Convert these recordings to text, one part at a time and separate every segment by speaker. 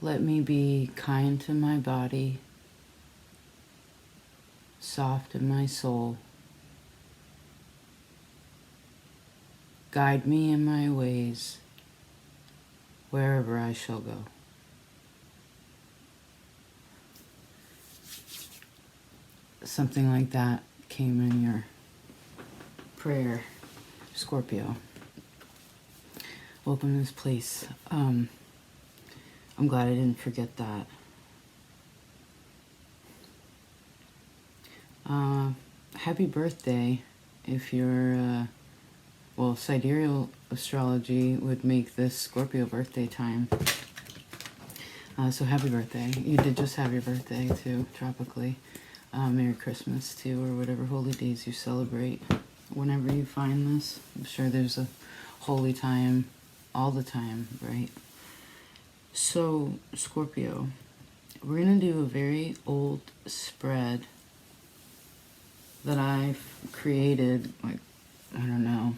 Speaker 1: Let me be kind to my body, soft in my soul. Guide me in my ways, wherever I shall go. Something like that came in your prayer, Scorpio. Welcome to this place. I'm glad I didn't forget that. Happy birthday if you're, well, sidereal astrology would make this Scorpio birthday time. So happy birthday. You did just have your birthday too, tropically. Merry Christmas too, or whatever holy days you celebrate. Whenever you find this, I'm sure there's a holy time all the time, right? So, Scorpio, we're going to do a very old spread that I've created, like, I don't know,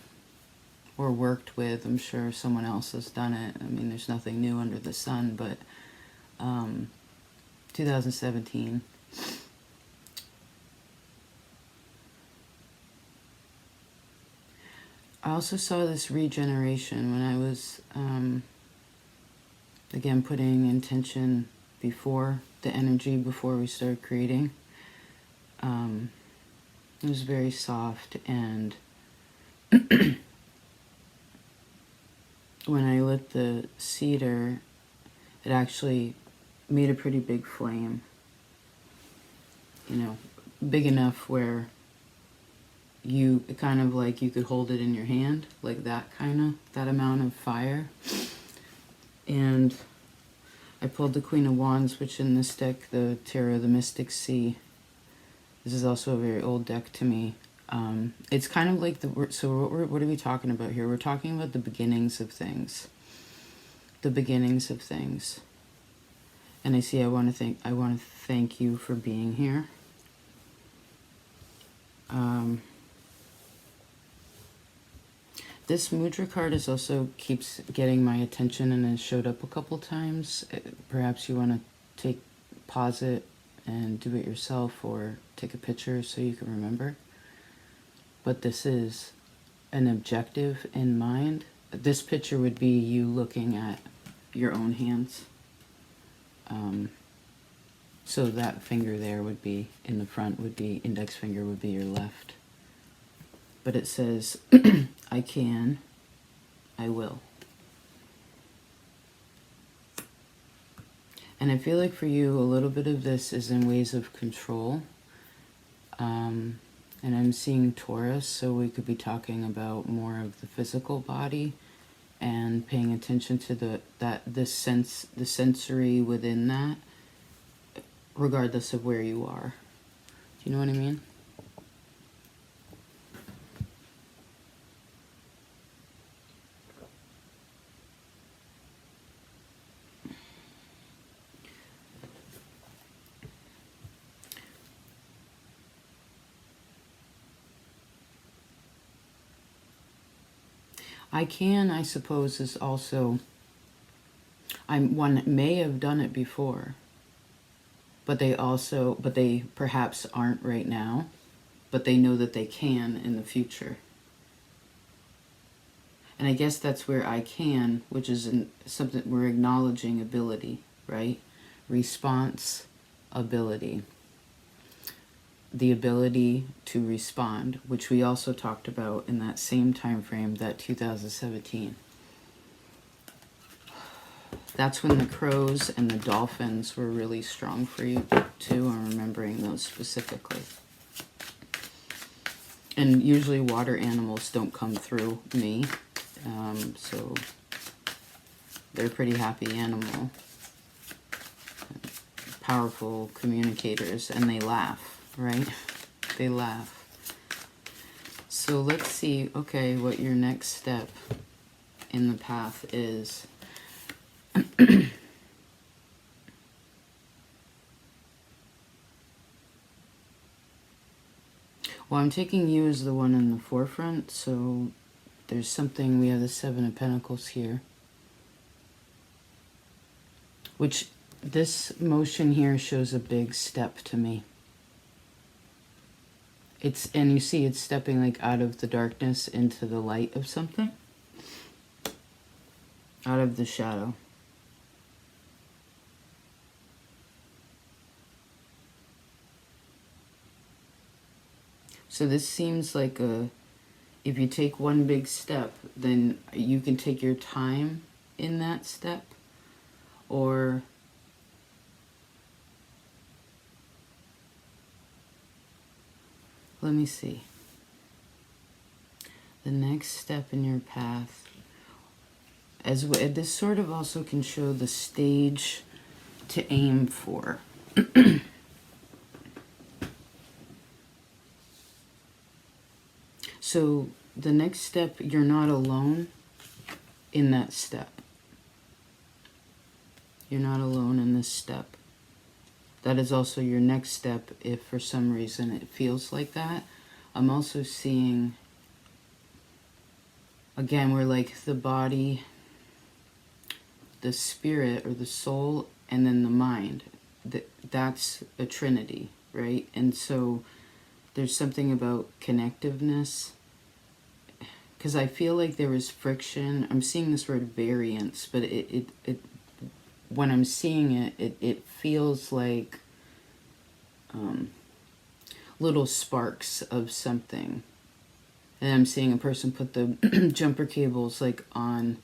Speaker 1: or worked with. I'm sure someone else has done it. I mean, there's nothing new under the sun, but 2017. I also saw this regeneration when I was, again, putting intention before the energy, before we started creating. It was very soft, and when I lit the cedar, it actually made a pretty big flame. You know, big enough where you kind of like you could hold it in your hand, like that that amount of fire. And I pulled the Queen of Wands, which in this deck, the Tarot of the Mystic Sea. This is also a very old deck to me. It's kind of like so what are we talking about here? We're talking about the beginnings of things. The beginnings of things. And I see I want to thank you for being here. This Mudra card keeps getting my attention and has showed up a couple times. Perhaps you want to pause it and do it yourself, or take a picture so you can remember. But this is an objective in mind. This picture would be you looking at your own hands. So that finger there would be in the front, index finger would be your left. But it says, I can, I will. And I feel like for you, a little bit of this is in ways of control. And I'm seeing Taurus, so we could be talking about more of the physical body and paying attention to the sensory within that, regardless of where you are. Do you know what I mean? I suppose, is also, one may have done it before, but they perhaps aren't right now, but they know that they can in the future. And I guess that's where I can, which is something we're acknowledging ability, right? Response ability. The ability to respond, which we also talked about in that same time frame, that 2017. That's when the crows and the dolphins were really strong for you too. I'm remembering those specifically. And usually water animals don't come through me, so they're a pretty happy animal. Powerful communicators, and they laugh. Right? They laugh. So let's see, okay, what your next step in the path is. Well, I'm taking you as the one in the forefront, so there's something, we have the Seven of Pentacles here, which This motion here shows a big step to me. And you see it's stepping like out of the darkness into the light of something. Out of the shadow. So this seems like if you take one big step, then you can take your time in that step, or let me see. The next step in your path, this sort of also can show the stage to aim for. So the next step, you're not alone in that step. You're not alone in this step. That is also your next step if for some reason it feels like that. I'm also seeing, again, where like the body, the spirit or the soul, and then the mind. That's a trinity, right? And so there's something about connectiveness. Because I feel like there was friction. I'm seeing this word variance, but it when I'm seeing it feels like little sparks of something. And I'm seeing a person put the jumper cables like on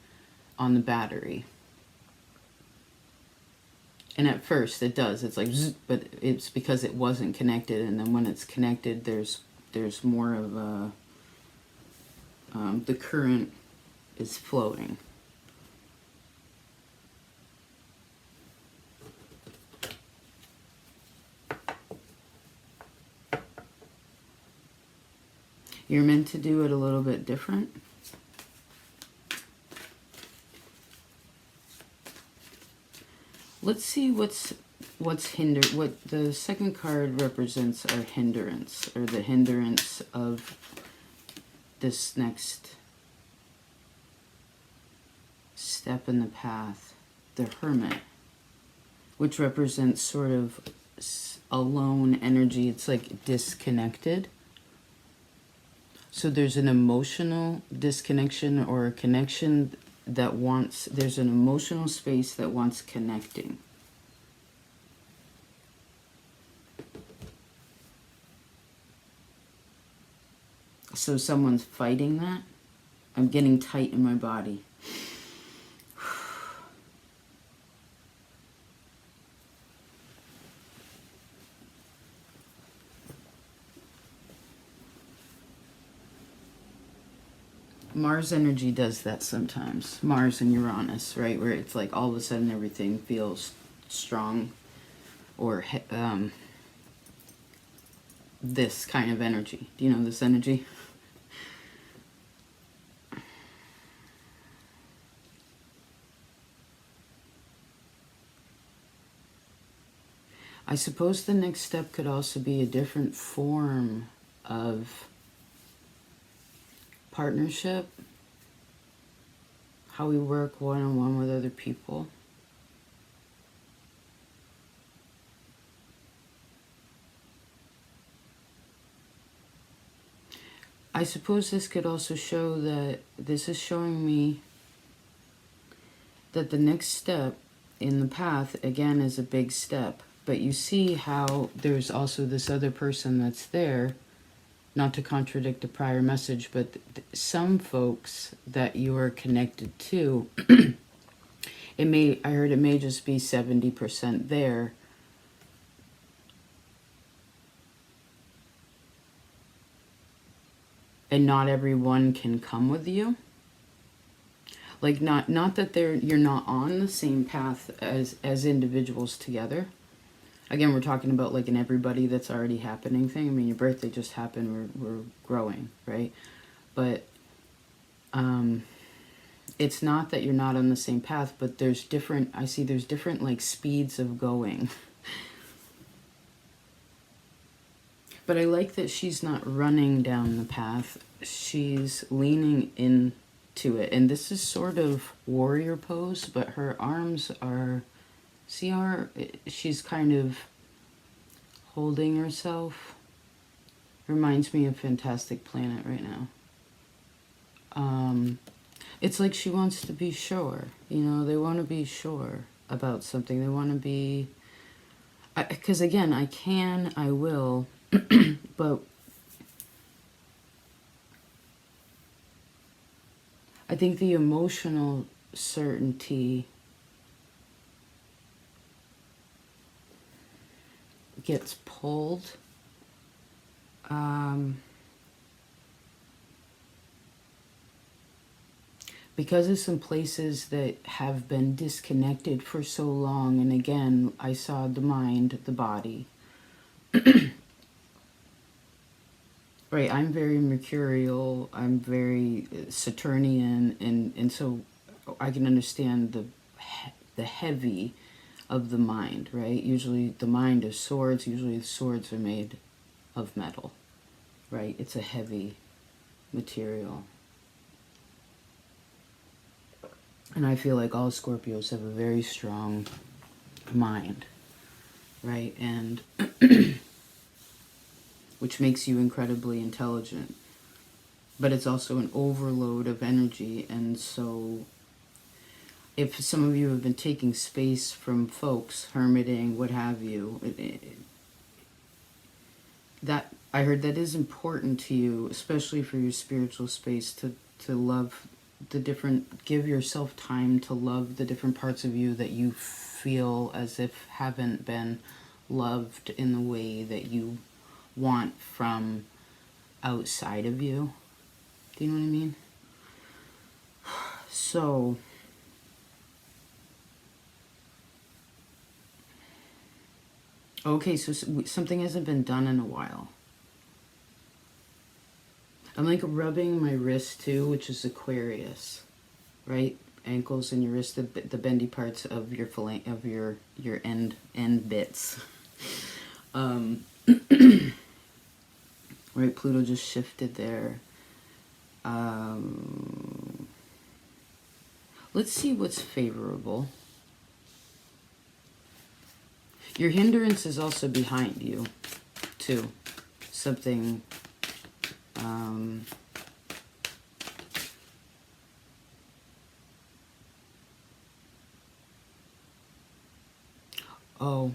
Speaker 1: the battery. And at first it does. It's like, zzz, but it's because it wasn't connected. And then when it's connected, there's more of a the current is flowing. You're meant to do it a little bit different. Let's see what's hindered. What the second card represents our hindrance, or the hindrance of this next step in the path. The Hermit, which represents sort of alone energy. It's like disconnected. So there's an emotional disconnection, or a connection that wants, there's an emotional space that wants connecting. So someone's fighting that. I'm getting tight in my body. Mars energy does that sometimes. Mars and Uranus, right? Where it's like all of a sudden everything feels strong, or this kind of energy. Do you know this energy? I suppose the next step could also be a different form of partnership, how we work one-on-one with other people. I suppose this could also show that this is showing me that the next step in the path, again, is a big step. But you see how there's also this other person that's there, not to contradict a prior message, but some folks that you are connected to, I heard it may just be 70% there. And not everyone can come with you. Like not that you're not on the same path as individuals together. Again, we're talking about like an everybody that's already happening thing. I mean, your birthday just happened. We're growing, right? But it's not that you're not on the same path, but there's different like speeds of going. But I like that she's not running down the path. She's leaning into it. And this is sort of warrior pose, but her arms are See how she's kind of holding herself? Reminds me of Fantastic Planet right now. It's like she wants to be sure. You know, they want to be sure about something. They want to be... Because again, I will, but I think the emotional certainty gets pulled. Because of some places that have been disconnected for so long, and again, I saw the mind, the body. Right, I'm very mercurial, I'm very Saturnian, and so I can understand the heavy of the mind, right? Usually the mind is swords, usually the swords are made of metal, right? It's a heavy material. And I feel like all Scorpios have a very strong mind, right? And which makes you incredibly intelligent. But it's also an overload of energy. And so if some of you have been taking space from folks, hermiting, what have you, that I heard that is important to you, especially for your spiritual space, to love the different, give yourself time to love the different parts of you that you feel as if haven't been loved in the way that you want from outside of you. Do you know what I mean? So okay, so something hasn't been done in a while. I'm like rubbing my wrist too, which is Aquarius, right? Ankles and your wrist, the bendy parts of your your end bits. Right, Pluto just shifted there. Let's see what's favorable. Your hindrance is also behind you, too. Something... oh.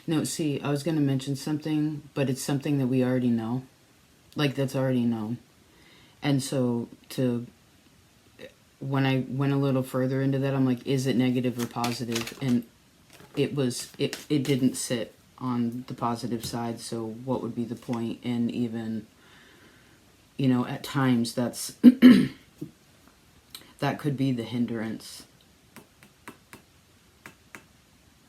Speaker 1: No, see, I was going to mention something, but it's something that we already know. Like, that's already known. And so, when I went a little further into that, I'm like, is it negative or positive? And it didn't sit on the positive side, so what would be the point? And even, you know, at times that's, that could be the hindrance.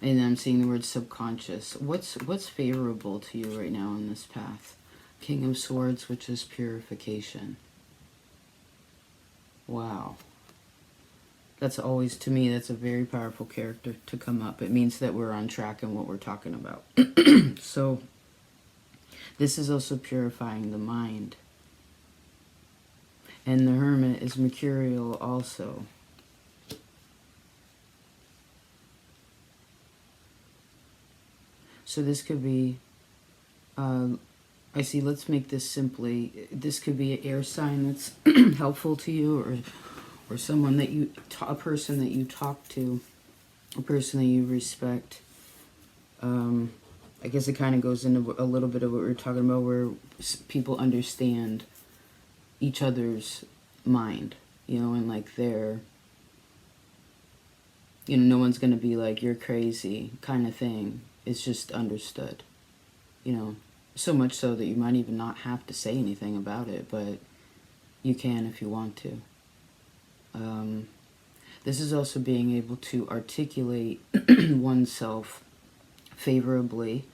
Speaker 1: And I'm seeing the word subconscious. What's favorable to you right now on this path? King of Swords, which is purification. Wow. That's always, to me, that's a very powerful character to come up. It means that we're on track in what we're talking about. So, this is also purifying the mind. And the Hermit is mercurial also. So this could be, I see, let's make this simply, this could be an air sign that's helpful to you, or someone that you, a person that you talk to, a person that you respect. I guess it kind of goes into a little bit of what we were talking about, where people understand each other's mind, you know, and like they're, you know, no one's going to be like, you're crazy kind of thing. It's just understood, you know, so much so that you might even not have to say anything about it, but you can if you want to. This is also being able to articulate oneself favorably,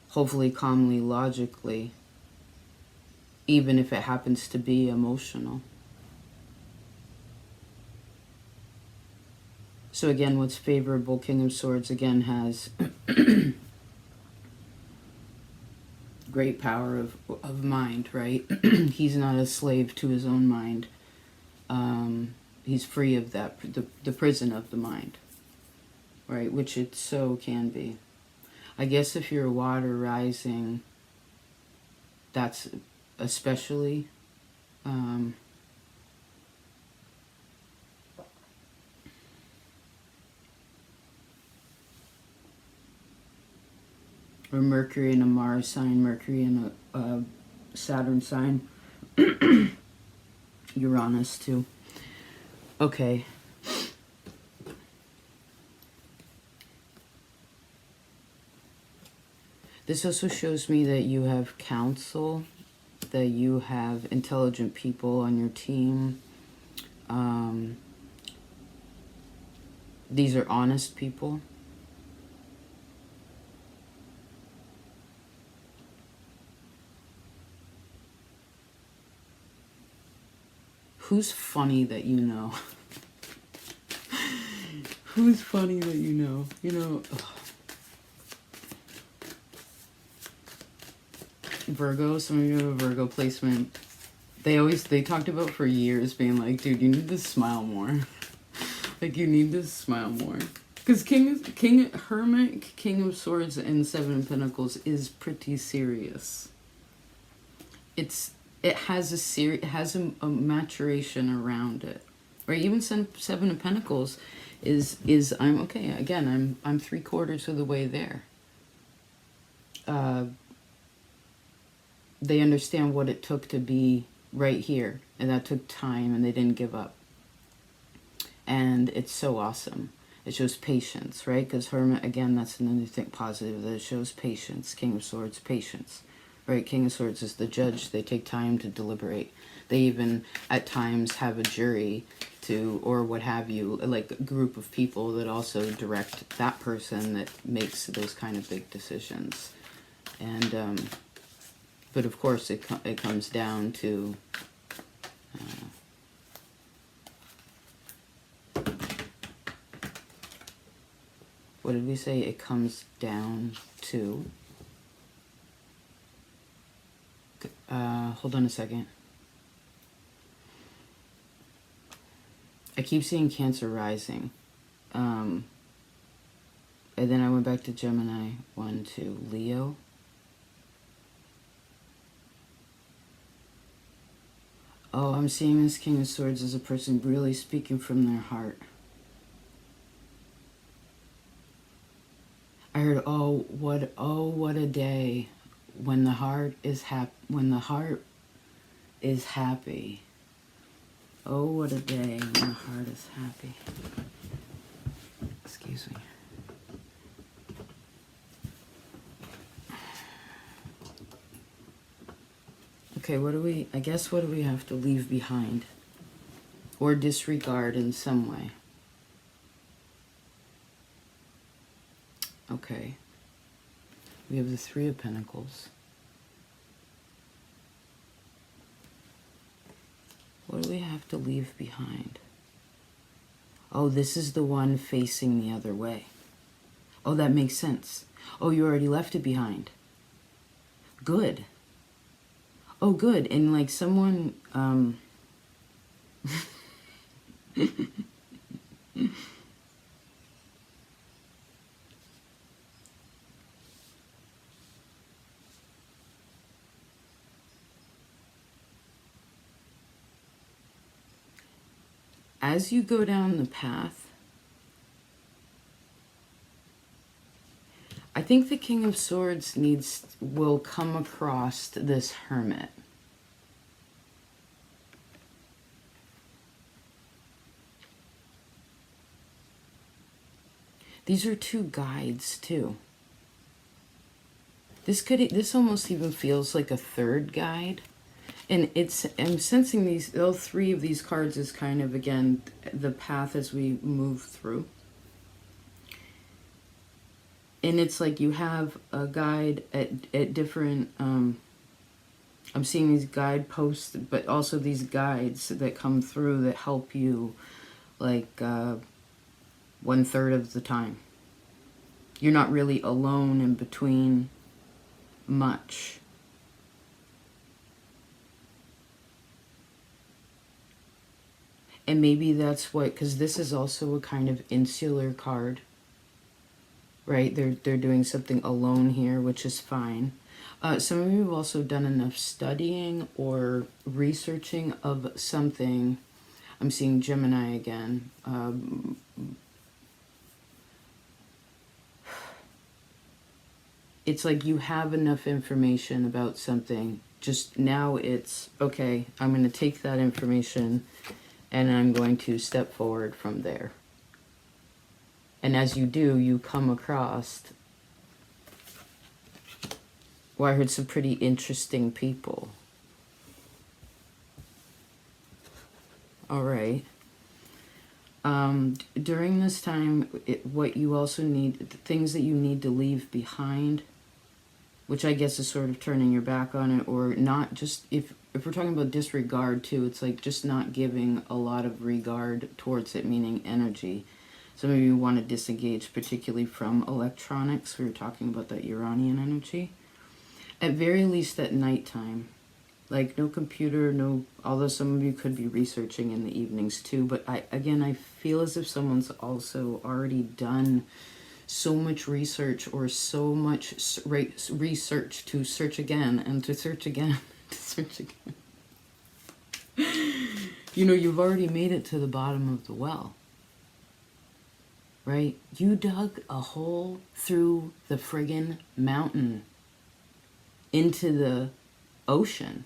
Speaker 1: hopefully calmly, logically, even if it happens to be emotional. So again, what's favorable, King of Swords, again, has great power of mind, right? He's not a slave to his own mind. He's free of that, the prison of the mind, right? Which it so can be. I guess if you're a water rising, that's especially or Mercury in a Mars sign, Mercury in a Saturn sign, Uranus too. Okay. This also shows me that you have counsel, that you have intelligent people on your team. These are honest people. Who's funny that you know? Who's funny that you know? You know, ugh. Virgo, some of you have a Virgo placement. They talked about for years being like, dude, you need to smile more. Like, you need to smile more. Because Hermit, King of Swords, and Seven of Pentacles is pretty serious. It has a maturation around it, right? Even Seven of Pentacles is I'm okay. Again, I'm 3/4 of the way there. They understand what it took to be right here, and that took time, and they didn't give up. And it's so awesome. It shows patience, right? Because Hermit, again, that's another thing positive, that it shows patience. King of Swords, patience. Right, King of Swords is the judge. They take time to deliberate. They even, at times, have a jury to, or what have you, like a group of people that also direct that person that makes those kind of big decisions. And, but of course, it comes down to, what did we say? It comes down to... hold on a second. I keep seeing Cancer rising. And then I went back to Gemini, 1, 2, Leo. Oh, I'm seeing this King of Swords as a person really speaking from their heart. I heard, oh, what a day when the heart is happy. Oh, what a day when the heart is happy. Excuse me. Okay, what do we have to leave behind? Or disregard in some way? Okay. We have the Three of Pentacles. What do we have to leave behind? Oh, this is the one facing the other way. Oh, that makes sense. Oh, you already left it behind. Good. Oh, good. And like someone, as you go down the path, I think the King of Swords will come across this Hermit. These are two guides too. This almost even feels like a third guide. And I'm sensing all three of these cards is kind of, again, the path as we move through. And it's like you have a guide at different, I'm seeing these guideposts, but also these guides that come through that help you, like, 1/3 of the time. You're not really alone in between much. And maybe that's what, because this is also a kind of insular card, right? They're doing something alone here, which is fine. Some of you have also done enough studying or researching of something. I'm seeing Gemini again. It's like you have enough information about something. Just now it's, okay, I'm going to take that information and I'm going to step forward from there. And as you do, you come across, well, I heard some pretty interesting people. All right. During this time, what you also need, things that you need to leave behind, which I guess is sort of turning your back on it, or not just, if we're talking about disregard too, it's like just not giving a lot of regard towards it, meaning energy. Some of you want to disengage, particularly from electronics. We were talking about that Uranian energy. At very least at nighttime. Like no computer, no, although some of you could be researching in the evenings too. But I feel as if someone's also already done so much research or so much research to search again and to search again, to search again. You know, you've already made it to the bottom of the well. Right? You dug a hole through the friggin' mountain into the ocean.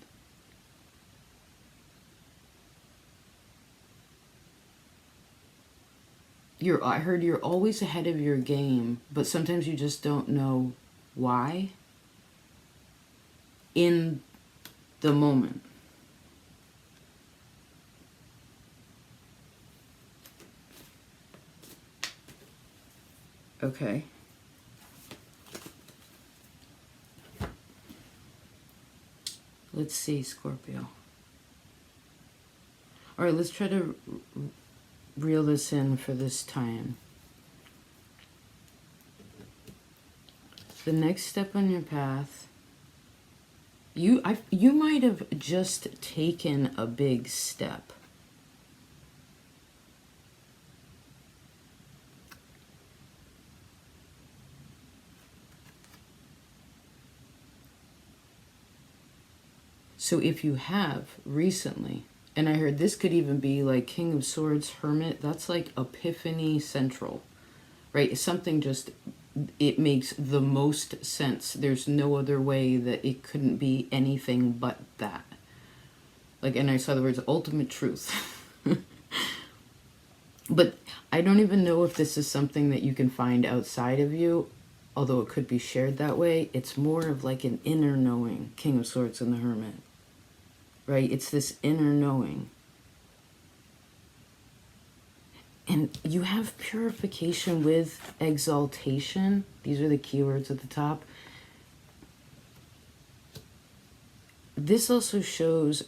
Speaker 1: I heard you're always ahead of your game, but sometimes you just don't know why in the moment. Okay. Let's see, Scorpio. All right, let's try to reel this in for this time. The next step on your path, you might have just taken a big step. So if you have recently, and I heard this could even be like King of Swords, Hermit, that's like Epiphany Central, right? Something just, it makes the most sense. There's no other way that it couldn't be anything but that. Like, and I saw the words ultimate truth. But I don't even know if this is something that you can find outside of you, although it could be shared that way. It's more of like an inner knowing, King of Swords and the Hermit. Right? It's this inner knowing. And you have purification with exaltation. These are the keywords at the top. This also shows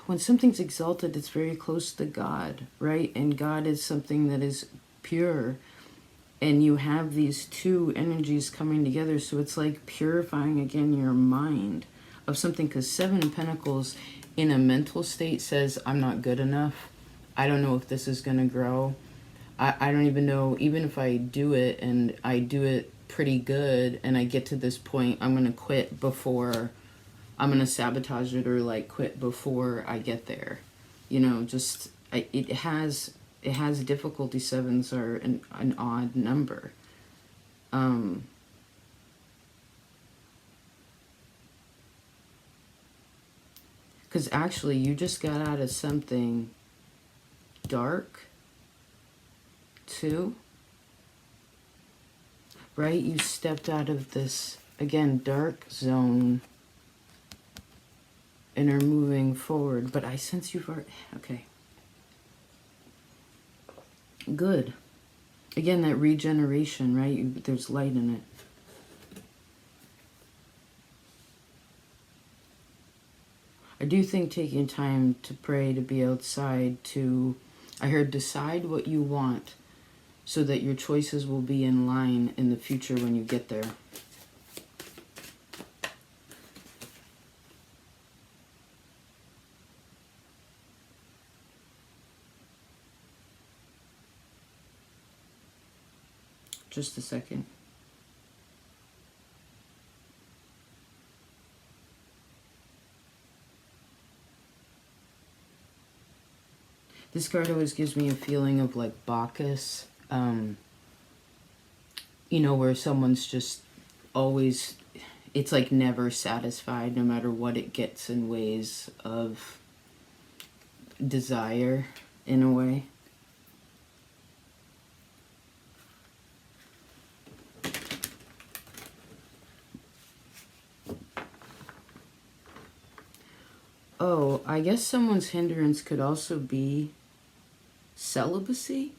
Speaker 1: when something's exalted, it's very close to God, right? And God is something that is pure. And you have these two energies coming together. So it's like purifying again your mind of something, because Seven of Pentacles in a mental state says, I'm not good enough. I don't know if this is going to grow. I don't even know, even if I do it and I do it pretty good and I get to this point, I'm going to quit before, I'm going to sabotage it or like quit before I get there. You know, just, it has difficulty. Sevens are an odd number. Because actually you just got out of something dark too, right? You stepped out of this, again, dark zone and are moving forward. But I sense you've already, okay. Good. Again, that regeneration, right? There's light in it. I do think taking time to pray, to be outside, to, I heard, decide what you want so that your choices will be in line in the future when you get there. Just a second. This card always gives me a feeling of like Bacchus. You know, where someone's just always, it's like never satisfied no matter what it gets in ways of desire, in a way. Oh, I guess someone's hindrance could also be celibacy.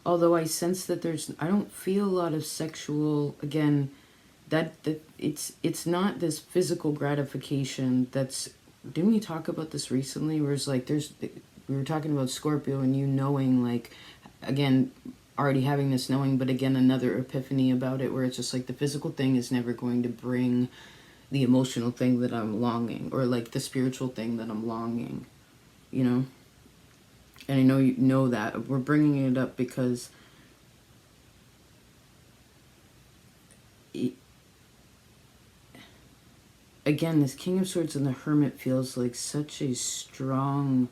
Speaker 1: Although I sense that I don't feel a lot of sexual, again, that it's not this physical gratification that's, didn't we talk about this recently, where it's like we were talking about Scorpio and you knowing, like, again, already having this knowing, but again, another epiphany about it, where it's just like the physical thing is never going to bring the emotional thing that I'm longing, or like the spiritual thing that I'm longing, you know? And I know you know that. We're bringing it up because again, this King of Swords and the Hermit feels like such a strong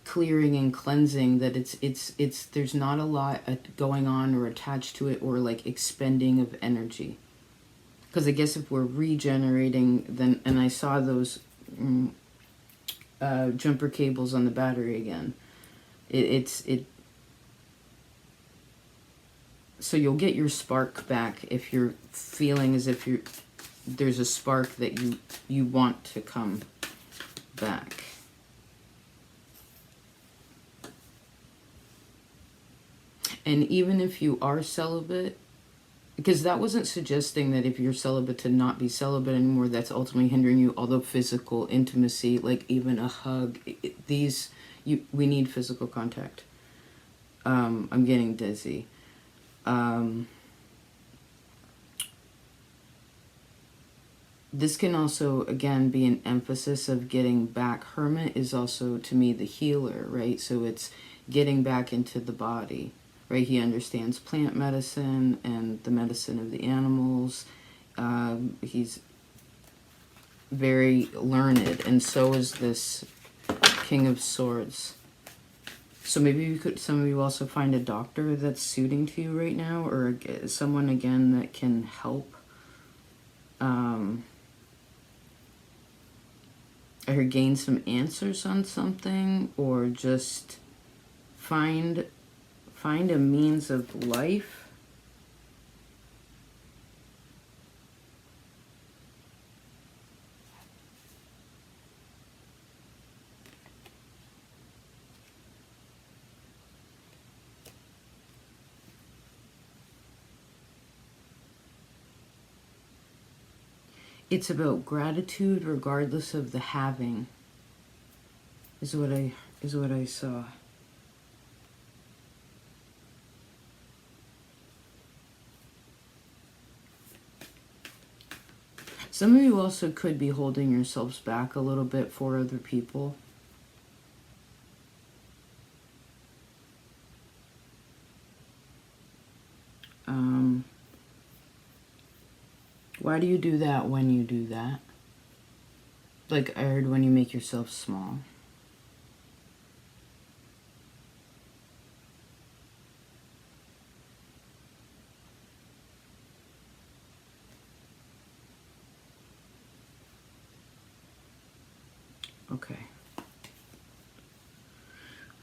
Speaker 1: clearing and cleansing that it's there's not a lot going on or attached to it, or like expending of energy. Because I guess if we're regenerating, then, and I saw those jumper cables on the battery again. So you'll get your spark back if you're feeling as if there's a spark that you want to come back. And even if you are celibate, because that wasn't suggesting that if you're celibate to not be celibate anymore, that's ultimately hindering you. Although physical intimacy, like even a hug, we need physical contact. I'm getting dizzy. This can also, again, be an emphasis of getting back. Hermit is also, to me, the healer, right? So it's getting back into the body. Right, he understands plant medicine and the medicine of the animals. He's very learned, and so is this King of Swords. So maybe some of you also find a doctor that's suiting to you right now, or someone again that can help. I heard gain some answers on something, or just find a means of life. It's about gratitude regardless of the having, is what I saw. Some of you also could be holding yourselves back a little bit for other people. Why do you do that when you do that? Like I heard, when you make yourself small. Okay.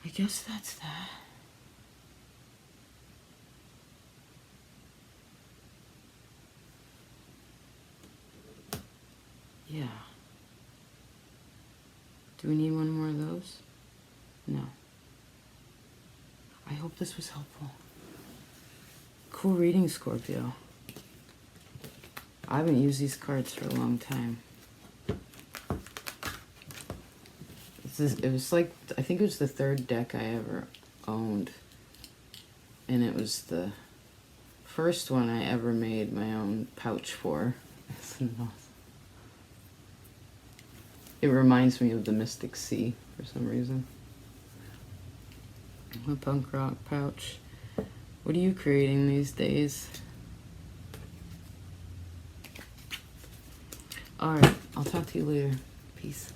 Speaker 1: I guess that's that. Yeah. Do we need one more of those? No. I hope this was helpful. Cool reading, Scorpio. I haven't used these cards for a long time. It was like, I think it was the third deck I ever owned. And it was the first one I ever made my own pouch for. It reminds me of the Mystic Sea for some reason. A punk rock pouch. What are you creating these days? Alright, I'll talk to you later. Peace.